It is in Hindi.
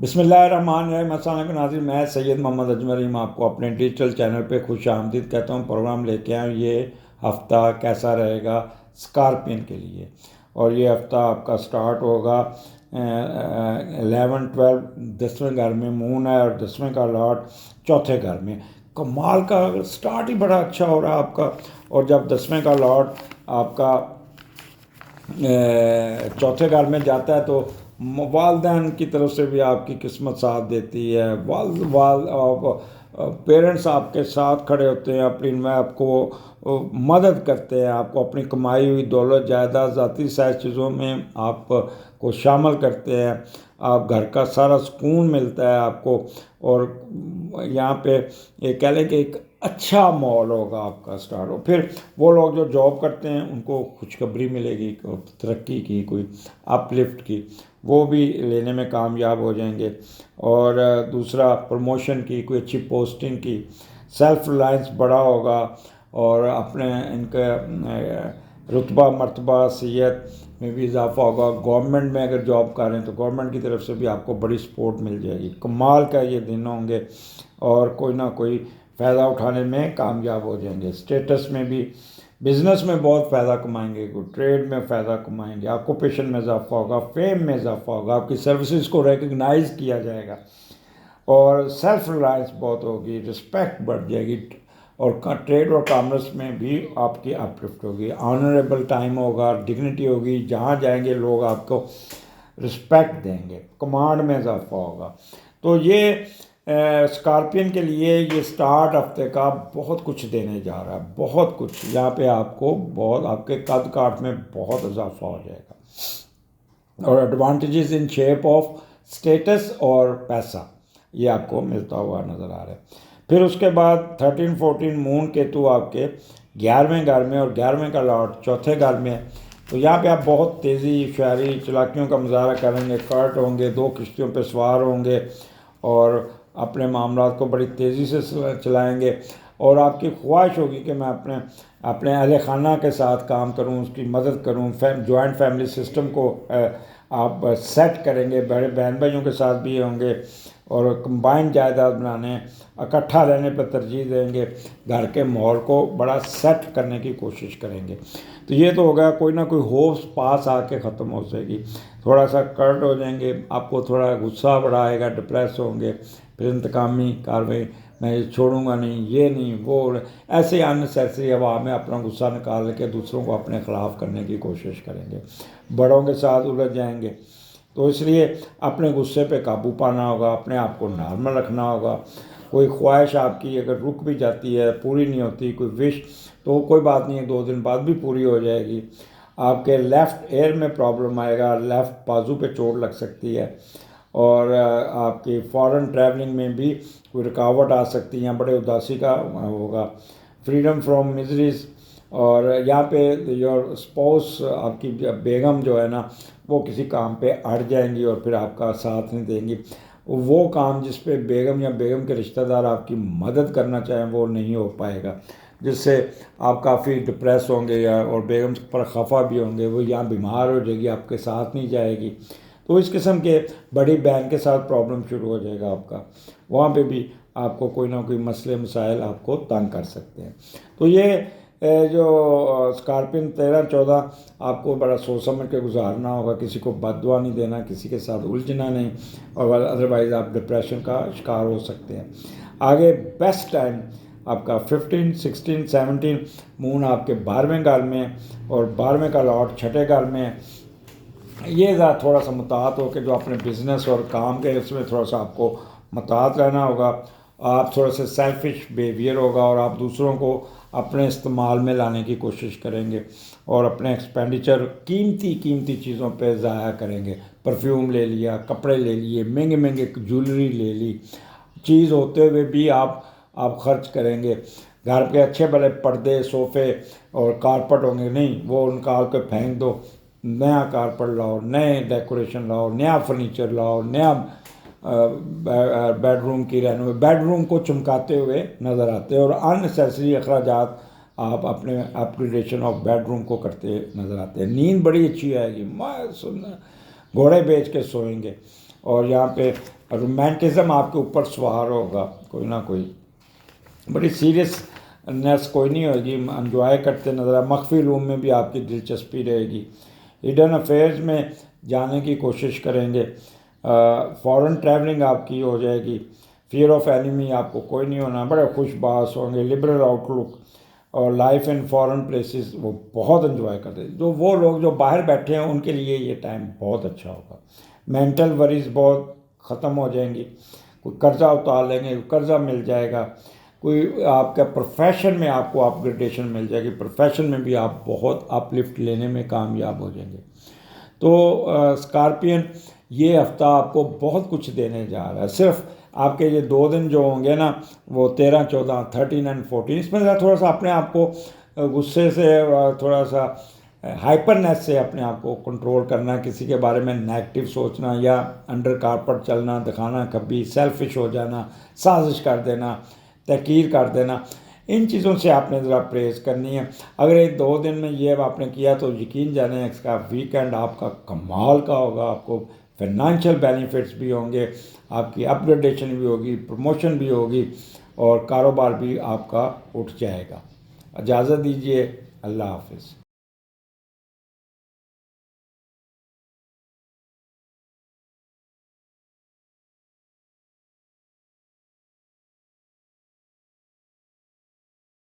बिस्मिल्लाहिर्रहमानिर्रहीम। अस्सलाम वालेकुम नाज़रीन, मैं सैयद मोहम्मद अजमल रीम आपको अपने डिजिटल चैनल पे खुश आमदीद कहता हूँ। प्रोग्राम लेके आए ये हफ़्ता कैसा रहेगा स्कॉर्पियन के लिए। और ये हफ़्ता आपका स्टार्ट होगा 11-12 10वें घर में मून है और 10वें का लॉर्ड चौथे घर में। कमाल का स्टार्ट ही बड़ा अच्छा हो रहा है आपका। और जब 10वें का लॉर्ड आपका चौथे घर में जाता है तो वालदैन की तरफ से भी आपकी किस्मत साथ देती है। वाल वाल पेरेंट्स आपके साथ खड़े होते हैं, अपनी में आपको मदद करते हैं, आपको अपनी कमाई हुई दौलत जायदाद ज़ाती सारी चीज़ों में आपको शामिल करते हैं। आप घर का सारा सुकून मिलता है आपको। और यहाँ पे ये कह लें कि एक अच्छा माहौल होगा आपका स्टार्ट हो। फिर वो लोग जो जॉब करते हैं उनको खुशखबरी मिलेगी तरक्की की, कोई अपलिफ्ट की, वो भी लेने में कामयाब हो जाएंगे। और दूसरा प्रमोशन की, कोई अच्छी पोस्टिंग की, सेल्फ रिलायंस बड़ा होगा और अपने इनका रुतबा मर्तबा सीयत में भी इजाफा होगा। गवर्नमेंट में अगर जॉब कर रहे हैं तो गवर्नमेंट की तरफ से भी आपको बड़ी सपोर्ट मिल जाएगी। कमाल का ये दिन होंगे और कोई ना कोई फ़ायदा उठाने में कामयाब हो जाएंगे। स्टेटस में भी, बिज़नेस में बहुत फ़ायदा कमाएंगे, कोई ट्रेड में फ़ायदा कमाएंगे, ऑक्यूपेशन में इजाफा होगा, फेम में इजाफा होगा, आपकी सर्विसेज को रिकग्नाइज़ किया जाएगा और सेल्फ रिलायंस बहुत होगी, रिस्पेक्ट बढ़ जाएगी। और ट्रेड और कॉमर्स में भी आपकी अपलिफ्ट होगी, ऑनरेबल टाइम होगा, डिग्निटी होगी, जहाँ जाएंगे लोग आपको रिस्पेक्ट देंगे, कमांड में इजाफा होगा। तो ये स्कॉर्पियन के लिए ये स्टार्ट हफ्ते का बहुत कुछ देने जा रहा है, बहुत कुछ। यहाँ पे आपको बहुत आपके कद काठ में बहुत इजाफा हो जाएगा और advantages in shape of status और पैसा ये आपको मिलता हुआ नज़र आ रहा है। फिर उसके बाद 13-14 मून केतु आपके 11वें घर में और 11वें का लॉर्ड चौथे घर में। तो यहाँ पे आप बहुत तेज़ी शायरी चलाकियों का मुजाहरा करेंगे, कर्ट होंगे, 2 किश्तियों पे सवार होंगे और अपने मामला को बड़ी तेज़ी से चलाएँगे। और आपकी ख्वाहिश होगी कि मैं अपने अपने अहल खाना के साथ काम करूं, उसकी मदद करूं। जॉइंट फैमिली सिस्टम को आप सेट करेंगे, बड़े बहन भाइयों के साथ भी होंगे और कंबाइंड जायदाद बनाने, इकट्ठा रहने पर तरजीह देंगे, घर के माहौल को बड़ा सेट करने की कोशिश करेंगे। तो ये तो हो गया, कोई ना कोई होश पास आके ख़त्म हो जाएगी, थोड़ा सा कर्ट हो जाएंगे, आपको थोड़ा गुस्सा बड़ा आएगा, डिप्रेस होंगे, फिर इंतकामी कार्रवाई, मैं ये छोड़ूंगा नहीं, ये नहीं, वो, ऐसे अननेसेसरी हवा में अपना गुस्सा निकाल के दूसरों को अपने ख़िलाफ़ करने की कोशिश करेंगे, बड़ों के साथ उलझ जाएंगे। तो इसलिए अपने गुस्से पे काबू पाना होगा, अपने आप को नॉर्मल रखना होगा। कोई ख्वाहिश आपकी अगर रुक भी जाती है, पूरी नहीं होती, कोई विश, तो कोई बात नहीं है, 2 दिन बाद भी पूरी हो जाएगी। आपके लेफ़्ट एयर में प्रॉब्लम आएगा, लेफ़्ट बाजू पे चोट लग सकती है और आपकी फॉरेन ट्रैवलिंग में भी कोई रुकावट आ सकती है, बड़े उदासी का होगा। Freedom from miseries. और यहाँ पे योर स्पाउस, आपकी बेगम जो है ना, वो किसी काम पे अड़ जाएंगी और फिर आपका साथ नहीं देंगी। वो काम जिस पे बेगम या बेगम के रिश्तेदार आपकी मदद करना चाहें वो नहीं हो पाएगा, जिससे आप काफ़ी डिप्रेस होंगे या और बेगम पर खफा भी होंगे। वो यहाँ बीमार हो जाएगी, आपके साथ नहीं जाएगी। तो इस किस्म के बड़ी बहन के साथ प्रॉब्लम शुरू हो जाएगा आपका, वहाँ पे भी आपको कोई ना कोई मसले मसाइल आपको तंग कर सकते हैं। तो ये जो स्कॉर्पियन 13-14 आपको बड़ा सोच समझ के गुजारना होगा, किसी को बददुआ नहीं देना, किसी के साथ उलझना नहीं, और अदरवाइज़ आप डिप्रेशन का शिकार हो सकते हैं। आगे बेस्ट टाइम आपका 15, 16, 17 मून आपके 12वें घर में और 12वें का लॉर्ड छठे घर में। ये थोड़ा सा मुतात हो कि जो अपने बिज़नेस और काम के उसमें थोड़ा सा आपको मुतात रहना होगा। आप थोड़ा सा सेल्फिश बिहेवियर होगा और आप दूसरों को अपने इस्तेमाल में लाने की कोशिश करेंगे और अपने एक्सपेंडिचर कीमती कीमती चीज़ों पे ज़ाया करेंगे। परफ्यूम ले लिया, कपड़े ले लिए, महंगे महंगे ज्वेलरी ले ली, चीज़ होते हुए भी आप खर्च करेंगे। घर के अच्छे भले पर्दे, सोफ़े और कारपेट होंगे, नहीं वो निकाल के फेंक दो, नया कारपेट लाओ, नए डेकोरेशन लाओ, नया फर्नीचर लाओ, नया बेडरूम की बेडरूम को चमकाते हुए नज़र आते हैं और अननेसेसरी अखराजात आप अपने अपग्रेडेशन ऑफ बेडरूम को करते नज़र आते हैं। नींद बड़ी अच्छी आएगी, मैं सुनना घोड़े बेच के सोएंगे। और यहाँ पे रोमांटिज़म आपके ऊपर सवार होगा कोई ना कोई, बड़ी सीरियसनेस कोई नहीं होगी, एंजॉय करते नज़र आए। मख्फी रूम में भी आपकी दिलचस्पी रहेगी। हिडन अफेयर्स में जाने की कोशिश करेंगे। फॉरेन ट्रैवलिंग आपकी हो जाएगी। फियर ऑफ एनिमी आपको कोई नहीं होना, बड़े खुशबाश होंगे। लिबरल आउटलुक और लाइफ इन फॉरेन प्लेसेस वो बहुत एंजॉय करते हैं। जो वो लोग जो बाहर बैठे हैं उनके लिए ये टाइम बहुत अच्छा होगा। मेंटल वरीज बहुत ख़त्म हो जाएंगी। कोई कर्ज़ा उतार लेंगे, कर्ज़ा मिल जाएगा। कोई आपका प्रोफेशन में आपको अपग्रेडेशन मिल जाएगी, प्रोफेशन में भी आप बहुत अपलिफ्ट लेने में कामयाब हो जाएंगे। तो स्कॉर्पियन ये हफ्ता आपको बहुत कुछ देने जा रहा है। सिर्फ आपके ये 2 दिन जो होंगे ना, वो 13, 14, 13 एंड 14, इसमें थोड़ा सा अपने आप को गुस्से से, थोड़ा सा हाइपरनेस से अपने आप को कंट्रोल करना, किसी के बारे में नेगेटिव सोचना या अंडर कारपेट चलना, दिखाना, कभी सेल्फिश हो जाना, साजिश कर देना, तहकीर कर देना, इन चीज़ों से आपने ज़रा परहेज़ करनी है। अगर ये 2 दिन में ये आपने किया तो यकीन जाने इसका वीकेंड आपका कमाल का होगा। आपको फाइनेंशियल बेनिफिट्स भी होंगे, आपकी अपग्रेडेशन भी होगी, प्रमोशन भी होगी और कारोबार भी आपका उठ जाएगा। इजाज़त दीजिए, अल्लाह हाफिज़।